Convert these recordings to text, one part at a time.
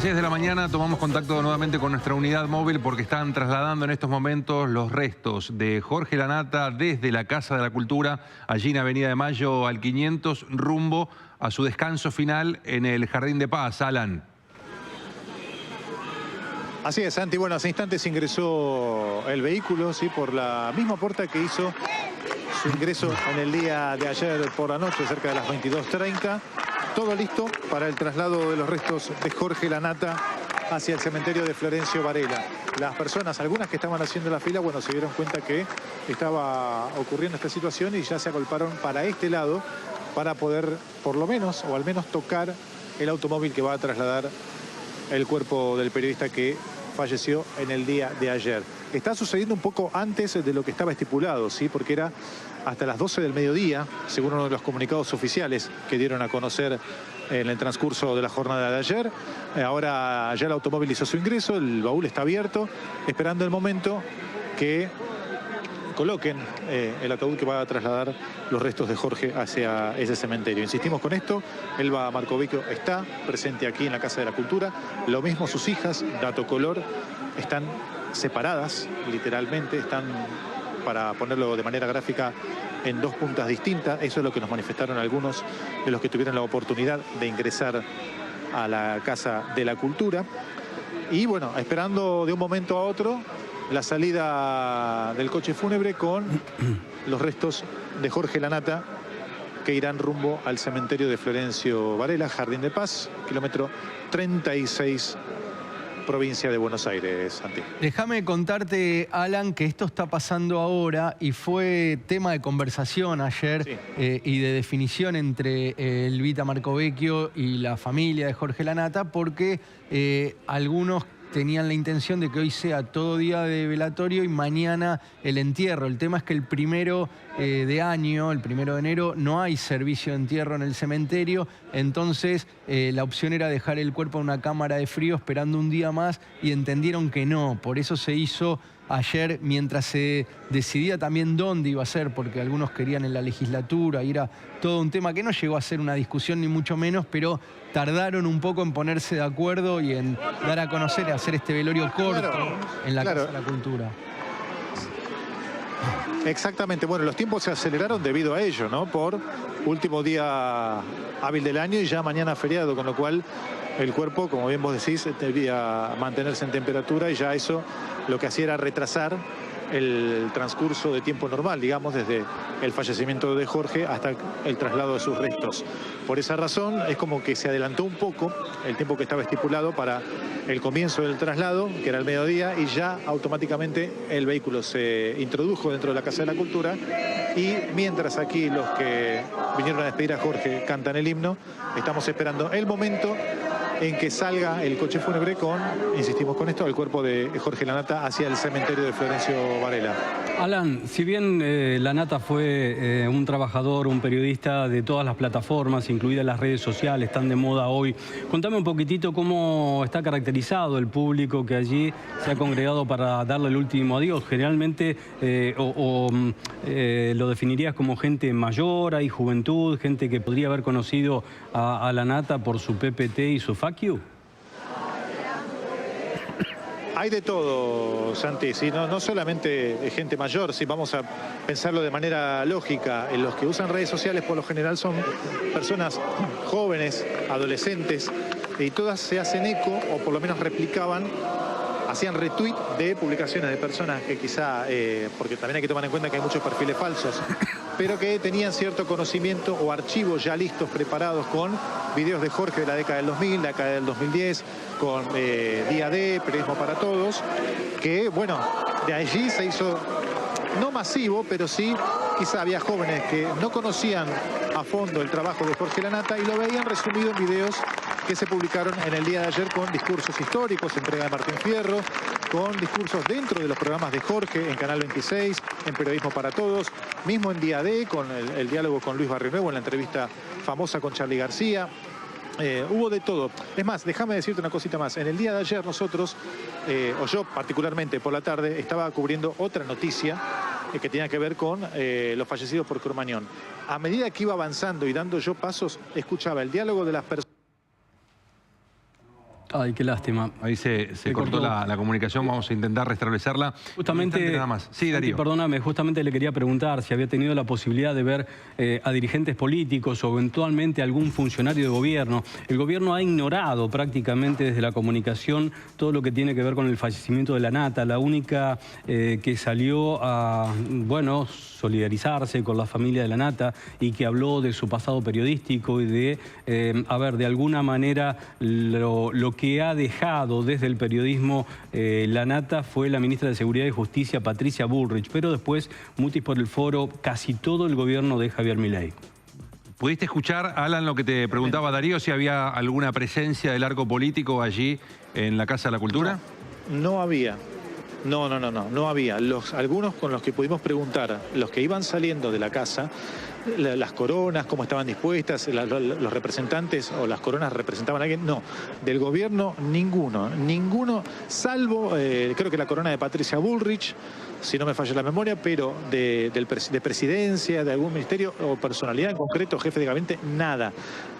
6 de la mañana tomamos contacto nuevamente con nuestra unidad móvil porque están trasladando en estos momentos los restos de Jorge Lanata desde la Casa de la Cultura, allí en Avenida de Mayo al 500, rumbo a su descanso final en el Jardín de Paz. Alan. Así es, Santi. Bueno, hace instantes ingresó el vehículo, sí, por la misma puerta que hizo su ingreso en el día de ayer por la noche, cerca de las 22:30. Todo listo para el traslado de los restos de Jorge Lanata hacia el cementerio de Florencio Varela. Las personas, algunas que estaban haciendo la fila, bueno, se dieron cuenta que estaba ocurriendo esta situación y ya se agolparon para este lado para poder, por lo menos, o al menos tocar el automóvil que va a trasladar el cuerpo del periodista que falleció en el día de ayer. Está sucediendo un poco antes de lo que estaba estipulado, ¿sí? Porque era hasta las 12 del mediodía, según uno de los comunicados oficiales que dieron a conocer en el transcurso de la jornada de ayer. Ahora ya el automóvil hizo su ingreso, el baúl está abierto, esperando el momento que coloquen el ataúd que va a trasladar los restos de Jorge hacia ese cementerio. Insistimos con esto, Elba Marcovicchio está presente aquí en la Casa de la Cultura, lo mismo sus hijas, dato color, están separadas, literalmente, están, para ponerlo de manera gráfica, en dos puntas distintas. Eso es lo que nos manifestaron algunos de los que tuvieron la oportunidad de ingresar a la Casa de la Cultura. Y bueno, esperando de un momento a otro la salida del coche fúnebre con los restos de Jorge Lanata que irán rumbo al cementerio de Florencio Varela, Jardín de Paz, kilómetro 36, provincia de Buenos Aires, Santi. Déjame contarte, Alan, que esto está pasando ahora y fue tema de conversación ayer, sí, y de definición entre Elvita Marcovicchio y la familia de Jorge Lanata, porque algunos tenían la intención de que hoy sea todo día de velatorio y mañana el entierro. El tema es que el 1 de año, el 1 de enero, no hay servicio de entierro en el cementerio, entonces la opción era dejar el cuerpo en una cámara de frío esperando un día más y entendieron que no. Por eso se hizo ayer mientras se decidía también dónde iba a ser, porque algunos querían en la legislatura y era todo un tema que no llegó a ser una discusión ni mucho menos, pero tardaron un poco en ponerse de acuerdo y en dar a conocer, hacer este velorio corto, claro, en la Casa de la Cultura. Exactamente. Bueno, los tiempos se aceleraron debido a ello, ¿no? Por último día hábil del año y ya mañana feriado, con lo cual el cuerpo, como bien vos decís, debía mantenerse en temperatura y ya eso lo que hacía era retrasar el transcurso de tiempo normal, digamos, desde el fallecimiento de Jorge hasta el traslado de sus restos. Por esa razón es como que se adelantó un poco el tiempo que estaba estipulado para el comienzo del traslado, que era el mediodía, y ya automáticamente el vehículo se introdujo dentro de la Casa de la Cultura y mientras aquí los que vinieron a despedir a Jorge cantan el himno, estamos esperando el momento en que salga el coche fúnebre con, insistimos con esto, el cuerpo de Jorge Lanata hacia el cementerio de Florencio Varela. Alan, si bien Lanata fue un trabajador, un periodista de todas las plataformas, incluidas las redes sociales, están de moda hoy, contame un poquitito cómo está caracterizado el público que allí se ha congregado para darle el último adiós. Generalmente lo definirías como gente mayor, hay juventud, gente que podría haber conocido a Lanata por su PPT y su Fuck You. Hay de todo, Santi, ¿sí? No solamente gente mayor, si vamos a pensarlo de manera lógica. Los que usan redes sociales por lo general son personas jóvenes, adolescentes, y todas se hacen eco, o por lo menos replicaban, hacían retweet de publicaciones de personas que quizá, porque también hay que tomar en cuenta que hay muchos perfiles falsos, pero que tenían cierto conocimiento o archivos ya listos, preparados con videos de Jorge de la década del 2000, la década del 2010, con Día D, Periodismo para Todos, que, bueno, de allí se hizo, no masivo, pero sí, quizá había jóvenes que no conocían a fondo el trabajo de Jorge Lanata y lo veían resumido en videos que se publicaron en el día de ayer con discursos históricos, entrega de Martín Fierro, con discursos dentro de los programas de Jorge en Canal 26, en Periodismo para Todos, mismo en Día D, con el diálogo con Luis Barrionuevo, en la entrevista famosa con Charly García. Hubo de todo. Es más, déjame decirte una cosita más. En el día de ayer nosotros, o yo particularmente por la tarde, estaba cubriendo otra noticia que tenía que ver con los fallecidos por Cromañón. A medida que iba avanzando y dando yo pasos, escuchaba el diálogo de las personas. Ay, qué lástima. Ahí se cortó la comunicación, vamos a intentar restablecerla. Justamente, nada más. Sí, Darío. Perdóname, justamente le quería preguntar si había tenido la posibilidad de ver a dirigentes políticos o eventualmente algún funcionario de gobierno. El gobierno ha ignorado prácticamente desde la comunicación todo lo que tiene que ver con el fallecimiento de la Nata. La única que salió a, bueno, solidarizarse con la familia de la Nata y que habló de su pasado periodístico y de, de alguna manera lo que ha dejado desde el periodismo la Nata fue la ministra de Seguridad y Justicia, Patricia Bullrich, pero después, mutis por el foro, casi todo el gobierno de Javier Milei. ¿Pudiste escuchar, Alan, lo que te preguntaba Darío, si había alguna presencia del arco político allí en la Casa de la Cultura? No había. No había. Algunos con los que pudimos preguntar, los que iban saliendo de la casa, las coronas, cómo estaban dispuestas, los representantes o las coronas representaban a alguien. No, del gobierno ninguno, salvo creo que la corona de Patricia Bullrich, si no me falla la memoria, pero de presidencia, de algún ministerio o personalidad en concreto, jefe de gabinete, nada.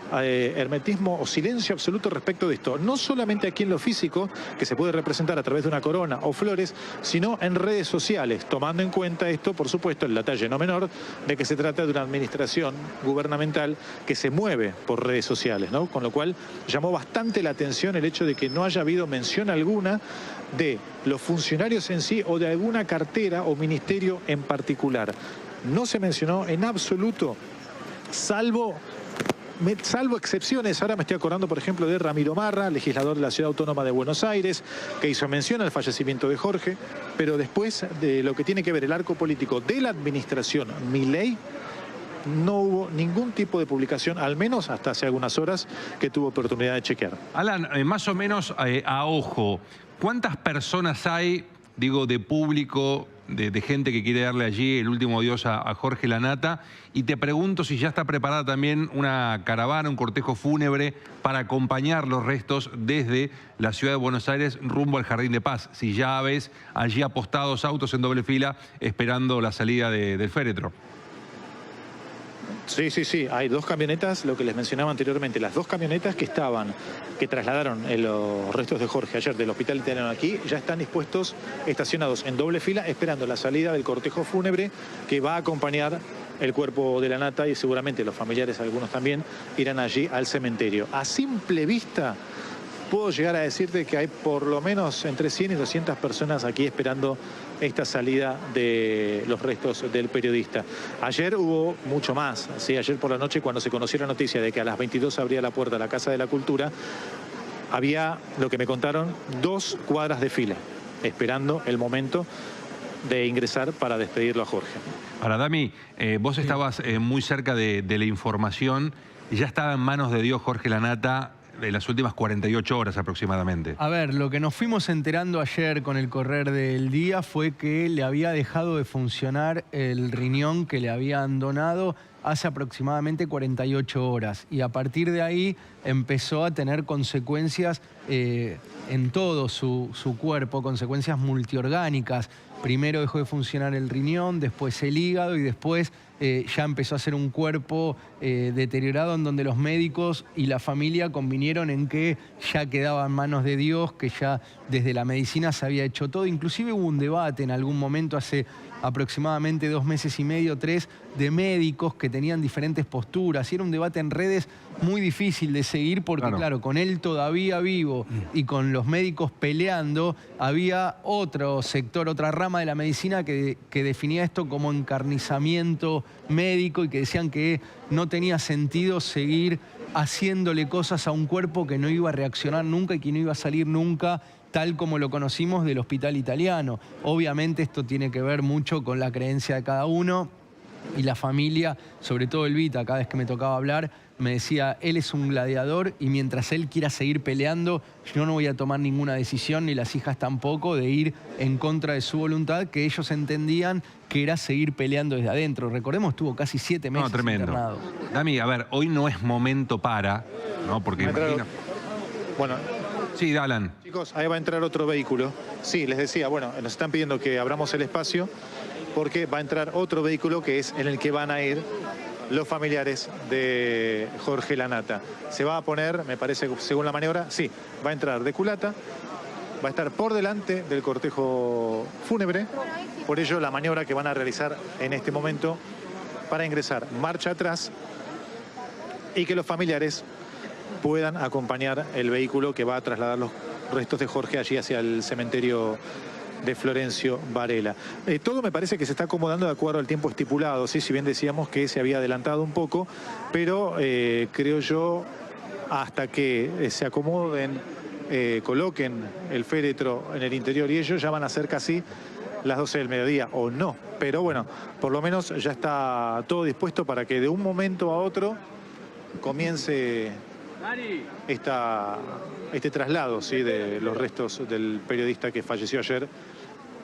Hermetismo o silencio absoluto respecto de esto. No solamente aquí en lo físico, que se puede representar a través de una corona o flores, sino en redes sociales, tomando en cuenta esto, por supuesto, el detalle no menor de que se trata de una administración gubernamental que se mueve por redes sociales, ¿no? Con lo cual llamó bastante la atención el hecho de que no haya habido mención alguna de los funcionarios en sí o de alguna cartera o ministerio en particular. No se mencionó en absoluto, salvo excepciones. Ahora me estoy acordando, por ejemplo, de Ramiro Marra, legislador de la Ciudad Autónoma de Buenos Aires, que hizo mención al fallecimiento de Jorge, pero después de lo que tiene que ver el arco político de la administración Milei, no hubo ningún tipo de publicación, al menos hasta hace algunas horas que tuve oportunidad de chequear. Alan, más o menos a ojo, ¿cuántas personas hay, digo, de público, de gente que quiere darle allí el último adiós a Jorge la Nata? Y te pregunto si ya está preparada también una caravana, un cortejo fúnebre para acompañar los restos desde la ciudad de Buenos Aires rumbo al Jardín de Paz. Si ya ves allí apostados autos en doble fila esperando la salida del féretro. Sí. Hay dos camionetas, lo que les mencionaba anteriormente, las dos camionetas que trasladaron los restos de Jorge ayer del hospital italiano aquí, ya están dispuestos, estacionados en doble fila, esperando la salida del cortejo fúnebre que va a acompañar el cuerpo de la Nata, y seguramente los familiares, algunos también, irán allí al cementerio. A simple vista, puedo llegar a decirte que hay por lo menos entre 100 y 200 personas aquí esperando esta salida de los restos del periodista. Ayer hubo mucho más, ¿sí? Ayer por la noche, cuando se conoció la noticia de que a las 22 abría la puerta a la Casa de la Cultura, había, lo que me contaron, 2 cuadras de fila, esperando el momento de ingresar para despedirlo a Jorge. Ahora, Dami, vos estabas muy cerca de la información. Ya estaba en manos de Dios Jorge la Nata de las últimas 48 horas aproximadamente. A ver, lo que nos fuimos enterando ayer con el correr del día fue que le había dejado de funcionar el riñón que le habían donado hace aproximadamente 48 horas. Y a partir de ahí empezó a tener consecuencias en todo su cuerpo, consecuencias multiorgánicas. Primero dejó de funcionar el riñón, después el hígado y después ya empezó a ser un cuerpo deteriorado en donde los médicos y la familia convinieron en que ya quedaba en manos de Dios, que ya desde la medicina se había hecho todo. Inclusive hubo un debate en algún momento hace aproximadamente 2 meses y medio, 3, de médicos que tenían diferentes posturas. Y era un debate en redes muy difícil de seguir porque, claro, con él todavía vivo y con los médicos peleando, había otro sector, otra rama de la medicina que definía esto como encarnizamiento médico y que decían que no tenía sentido seguir haciéndole cosas a un cuerpo que no iba a reaccionar nunca y que no iba a salir nunca tal como lo conocimos del hospital italiano. Obviamente esto tiene que ver mucho con la creencia de cada uno y la familia, sobre todo el Vita, cada vez que me tocaba hablar, me decía, él es un gladiador y mientras él quiera seguir peleando, yo no voy a tomar ninguna decisión, ni las hijas tampoco, de ir en contra de su voluntad, que ellos entendían que era seguir peleando desde adentro. Recordemos, estuvo casi 7 meses internado. Dami, a ver, hoy no es momento para, ¿no? Porque imagino... Bueno... Sí, Alan. Chicos, ahí va a entrar otro vehículo. Sí, les decía, bueno, nos están pidiendo que abramos el espacio porque va a entrar otro vehículo que es en el que van a ir los familiares de Jorge Lanata. Se va a poner, me parece, según la maniobra, sí, va a entrar de culata, va a estar por delante del cortejo fúnebre. Por ello, la maniobra que van a realizar en este momento para ingresar marcha atrás y que los familiares puedan acompañar el vehículo que va a trasladar los restos de Jorge allí hacia el cementerio de Florencio Varela. Todo me parece que se está acomodando de acuerdo al tiempo estipulado, ¿sí? Si bien decíamos que se había adelantado un poco, pero creo yo, hasta que se acomoden, coloquen el féretro en el interior y ellos ya van a ser casi las 12 del mediodía, o no. Pero bueno, por lo menos ya está todo dispuesto para que de un momento a otro comience este traslado, ¿sí?, de los restos del periodista que falleció ayer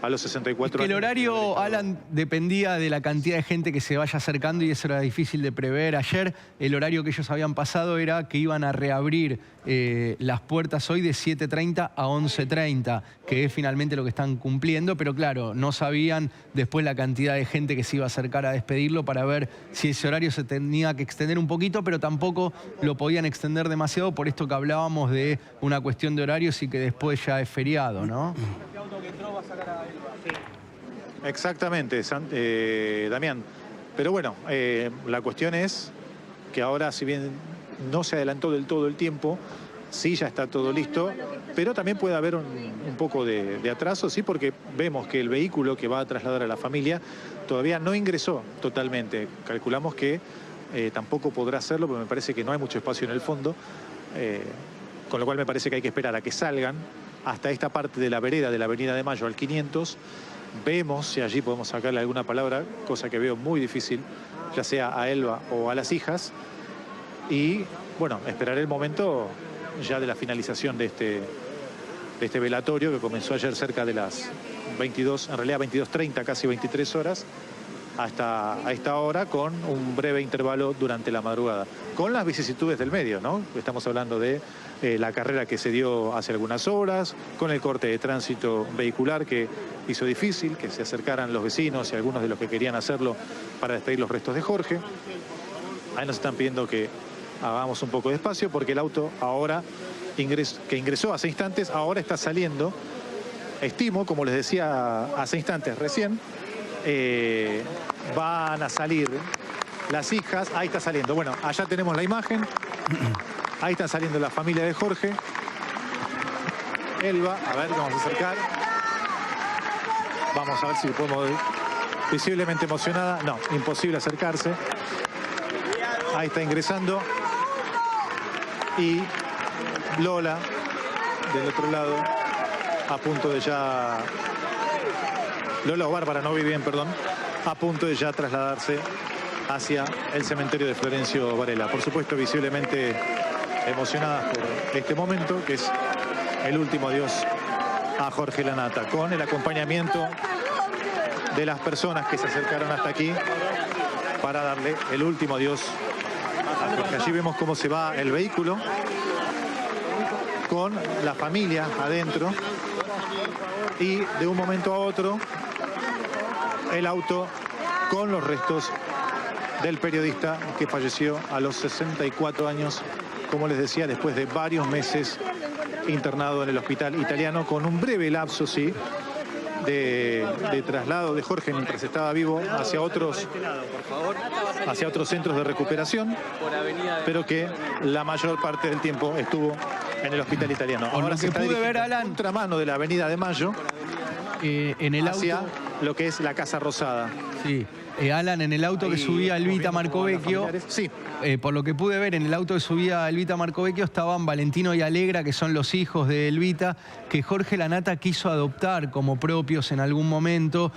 a los 64 años. El horario, años. Alan, dependía de la cantidad de gente que se vaya acercando y eso era difícil de prever. Ayer el horario que ellos habían pasado era que iban a reabrir las puertas hoy de 7:30 a 11:30, que es finalmente lo que están cumpliendo, pero claro, no sabían después la cantidad de gente que se iba a acercar a despedirlo para ver si ese horario se tenía que extender un poquito, pero tampoco lo podían extender demasiado por esto que hablábamos de una cuestión de horarios y que después ya es feriado, ¿no? Exactamente, Damián. Pero bueno, la cuestión es que ahora, si bien no se adelantó del todo el tiempo, sí ya está todo listo, pero también puede haber un poco de atraso, sí, porque vemos que el vehículo que va a trasladar a la familia todavía no ingresó totalmente. Calculamos que tampoco podrá hacerlo, porque me parece que no hay mucho espacio en el fondo, con lo cual me parece que hay que esperar a que salgan hasta esta parte de la vereda de la Avenida de Mayo al 500. Vemos si allí podemos sacarle alguna palabra, cosa que veo muy difícil, ya sea a Elba o a las hijas. Y bueno, esperaré el momento ya de la finalización de este velatorio que comenzó ayer cerca de las 22, en realidad 22:30, casi 23 horas, hasta a esta hora, con un breve intervalo durante la madrugada, con las vicisitudes del medio, ¿no? Estamos hablando de la carrera que se dio hace algunas horas, con el corte de tránsito vehicular que hizo difícil que se acercaran los vecinos y algunos de los que querían hacerlo para despedir los restos de Jorge. Ahí nos están pidiendo que hagamos un poco de espacio porque el auto ahora, que ingresó hace instantes, ahora está saliendo. Estimo, como les decía hace instantes recién, van a salir las hijas. Ahí está saliendo. Bueno, allá tenemos la imagen. Ahí está saliendo la familia de Jorge. Elba, a ver, vamos a acercar. Vamos a ver si podemos ver. Visiblemente emocionada. No, imposible acercarse. Ahí está ingresando. Y Lola, del otro lado, a punto de ya... Lola o Bárbara, no vi bien, perdón. A punto de ya trasladarse hacia el cementerio de Florencio Varela. Por supuesto, visiblemente emocionadas por este momento, que es el último adiós a Jorge Lanata, con el acompañamiento de las personas que se acercaron hasta aquí para darle el último adiós. Porque allí vemos cómo se va el vehículo con la familia adentro y de un momento a otro el auto con los restos del periodista que falleció a los 64 años, como les decía, después de varios meses internado en el hospital italiano, con un breve lapso, sí, de traslado de Jorge mientras estaba vivo hacia otros centros de recuperación, pero que la mayor parte del tiempo estuvo en el hospital italiano. Ahora se pude ver, Alan, contramano de la Avenida de Mayo, en el hacia auto, lo que es la Casa Rosada. Sí. Alan, en el auto que subía Elvita Marcovecchio, sí. Por lo que pude ver, en el auto que subía Elvita Marcovecchio estaban Valentino y Alegra, que son los hijos de Elvita, que Jorge Lanata quiso adoptar como propios en algún momento.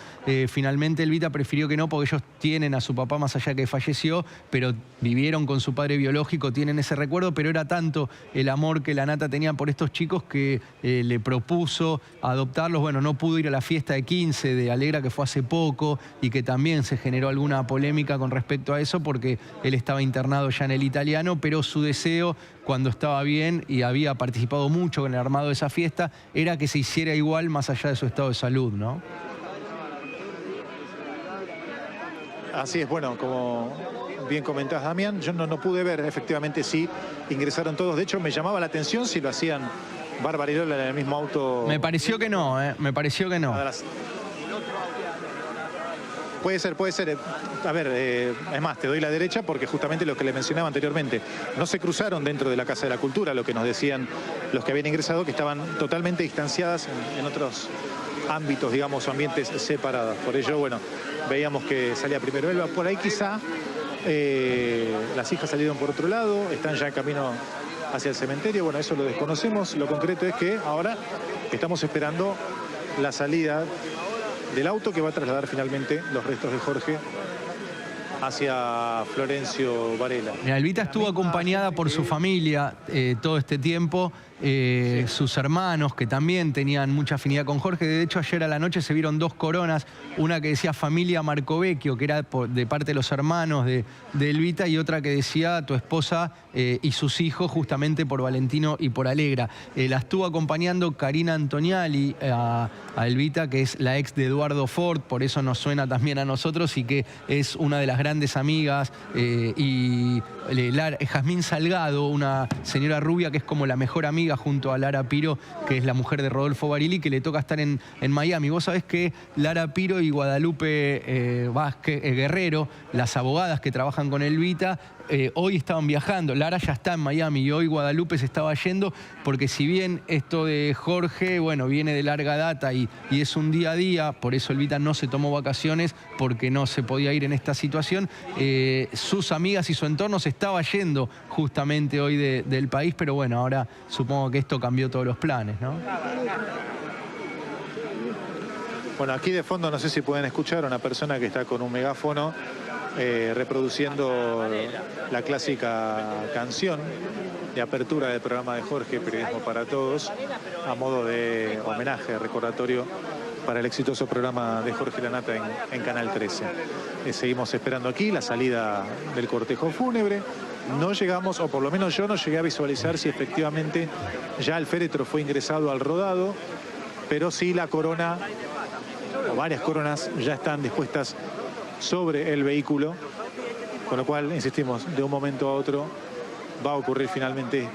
Finalmente Elvita prefirió que no, porque ellos tienen a su papá más allá que falleció, pero vivieron con su padre biológico, tienen ese recuerdo, pero era tanto el amor que Lanata tenía por estos chicos que le propuso adoptarlos. Bueno, no pudo ir a la fiesta de 15 de Alegra, que fue hace poco, y que también se generó alguna polémica con respecto a eso, porque él estaba internado ya en el italiano, pero su deseo, cuando estaba bien y había participado mucho en el armado de esa fiesta, era que se hiciera igual más allá de su estado de salud, ¿no? Así es, bueno, como bien comentás, Damián. Yo no pude ver efectivamente si ingresaron todos. De hecho, me llamaba la atención si lo hacían Bárbara y Lola en el mismo auto. Me pareció que no, me pareció que no. Puede ser. A ver, es más, te doy la derecha porque justamente lo que le mencionaba anteriormente, no se cruzaron dentro de la Casa de la Cultura, lo que nos decían los que habían ingresado, que estaban totalmente distanciadas en otros ámbitos, digamos, o ambientes separados. Por ello, bueno, veíamos que salía primero Elba. Por ahí quizá las hijas salieron por otro lado, están ya en camino hacia el cementerio. Bueno, eso lo desconocemos. Lo concreto es que ahora estamos esperando la salida del auto que va a trasladar finalmente los restos de Jorge hacia Florencio Varela. Mira, Elvita estuvo acompañada por su familia todo este tiempo, sus hermanos que también tenían mucha afinidad con Jorge. De hecho, ayer a la noche se vieron 2 coronas, una que decía familia Marcovecchio, que era de parte de los hermanos de Elvita, y otra que decía tu esposa y sus hijos, justamente por Valentino y por Alegra. La estuvo acompañando Karina Antoniali a Elvita, que es la ex de Eduardo Ford, por eso nos suena también a nosotros, y que es una de las grandes amigas, y Jazmín Salgado, una señora rubia que es como la mejor amiga junto a Lara Piro, que es la mujer de Rodolfo Barili, que le toca estar en Miami. Vos sabés que Lara Piro y Guadalupe Guerrero, las abogadas que trabajan con Elvita, hoy estaban viajando. Lara ya está en Miami y hoy Guadalupe se estaba yendo, porque si bien esto de Jorge, bueno, viene de larga data y es un día a día, por eso Elvita no se tomó vacaciones, porque no se podía ir en esta situación, sus amigas y su entorno se estaba yendo justamente hoy del país, pero bueno, ahora supongo que esto cambió todos los planes, ¿no? Bueno, aquí de fondo no sé si pueden escuchar a una persona que está con un megáfono reproduciendo la clásica canción de apertura del programa de Jorge, Periodismo para Todos, a modo de homenaje, recordatorio para el exitoso programa de Jorge Lanata en Canal 13. Seguimos esperando aquí la salida del cortejo fúnebre. No llegamos, o por lo menos yo no llegué a visualizar si efectivamente ya el féretro fue ingresado al rodado, pero sí la corona, o varias coronas, ya están dispuestas sobre el vehículo, con lo cual, insistimos, de un momento a otro va a ocurrir finalmente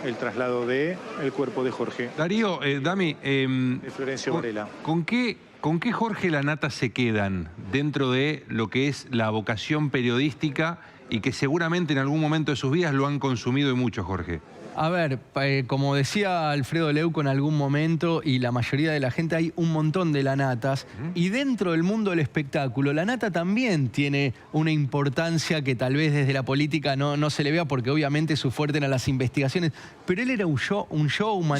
el traslado del cuerpo de Jorge. Darío, Dami, de Florencio Varela. ¿Con qué Jorge Lanata se quedan dentro de lo que es la vocación periodística y que seguramente en algún momento de sus vidas lo han consumido y mucho, Jorge? A ver, como decía Alfredo Leuco en algún momento, y la mayoría de la gente, hay un montón de Lanatas. Y dentro del mundo del espectáculo, Lanata también tiene una importancia que tal vez desde la política no se le vea, porque obviamente su fuerte eran las investigaciones. Pero él era un showman.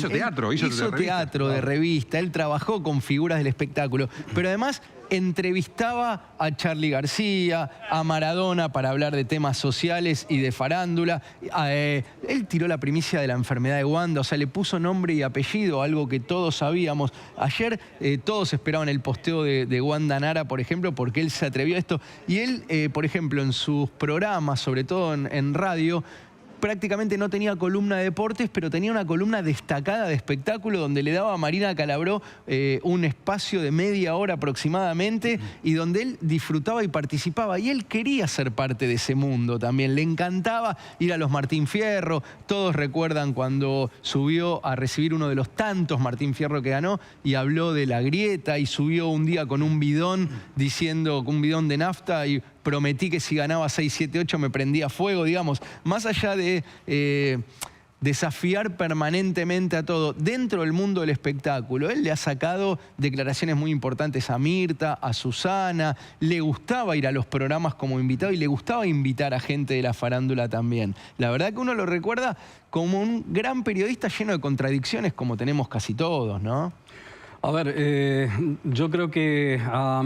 Hizo teatro de revista. Él trabajó con figuras del espectáculo. Pero además entrevistaba a Charly García, a Maradona para hablar de temas sociales y de farándula. Él tiró la primicia de la enfermedad de Wanda, o sea, le puso nombre y apellido, algo que todos sabíamos. Ayer todos esperaban el posteo de Wanda Nara, por ejemplo, porque él se atrevió a esto. Y él, por ejemplo, en sus programas, sobre todo en radio, prácticamente no tenía columna de deportes, pero tenía una columna destacada de espectáculo donde le daba a Marina Calabró un espacio de media hora aproximadamente y donde él disfrutaba y participaba. Y él quería ser parte de ese mundo también. Le encantaba ir a los Martín Fierro. Todos recuerdan cuando subió a recibir uno de los tantos Martín Fierro que ganó y habló de la grieta y subió un día con un bidón diciendo, un bidón de nafta, y prometí que si ganaba 6, 7, 8 me prendía fuego, digamos. Más allá de desafiar permanentemente a todo dentro del mundo del espectáculo, él le ha sacado declaraciones muy importantes a Mirta, a Susana. Le gustaba ir a los programas como invitado y le gustaba invitar a gente de la farándula también. La verdad que uno lo recuerda como un gran periodista lleno de contradicciones, como tenemos casi todos, ¿no? A ver, yo creo que a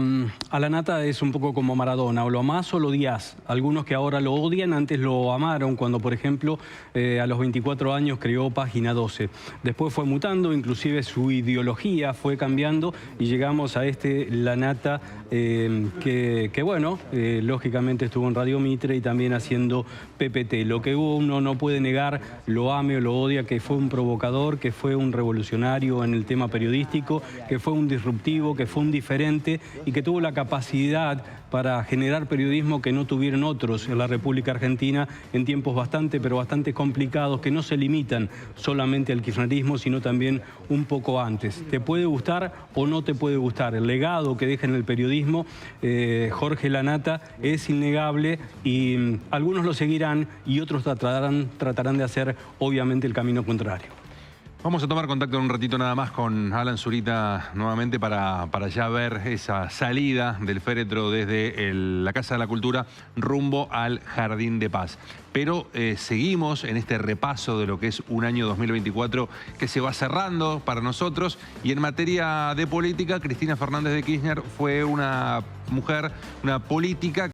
Lanata es un poco como Maradona, o lo amás o lo odias. Algunos que ahora lo odian, antes lo amaron, cuando por ejemplo a los 24 años creó Página 12. Después fue mutando, inclusive su ideología fue cambiando y llegamos a este Lanata que bueno, lógicamente estuvo en Radio Mitre y también haciendo PPT. Lo que uno no puede negar, lo ame o lo odia, que fue un provocador, que fue un revolucionario en el tema periodístico, que fue un disruptivo, que fue un diferente y que tuvo la capacidad para generar periodismo que no tuvieron otros en la República Argentina en tiempos bastante complicados, que no se limitan solamente al kirchnerismo, sino también un poco antes. Te puede gustar o no te puede gustar. El legado que deja en el periodismo Jorge Lanata es innegable y algunos lo seguirán y otros tratarán de hacer obviamente el camino contrario. Vamos a tomar contacto en un ratito nada más con Alan Zurita nuevamente para ya ver esa salida del féretro desde la Casa de la Cultura rumbo al Jardín de Paz. Pero seguimos en este repaso de lo que es un año 2024 que se va cerrando para nosotros. Y en materia de política, Cristina Fernández de Kirchner fue una mujer, una política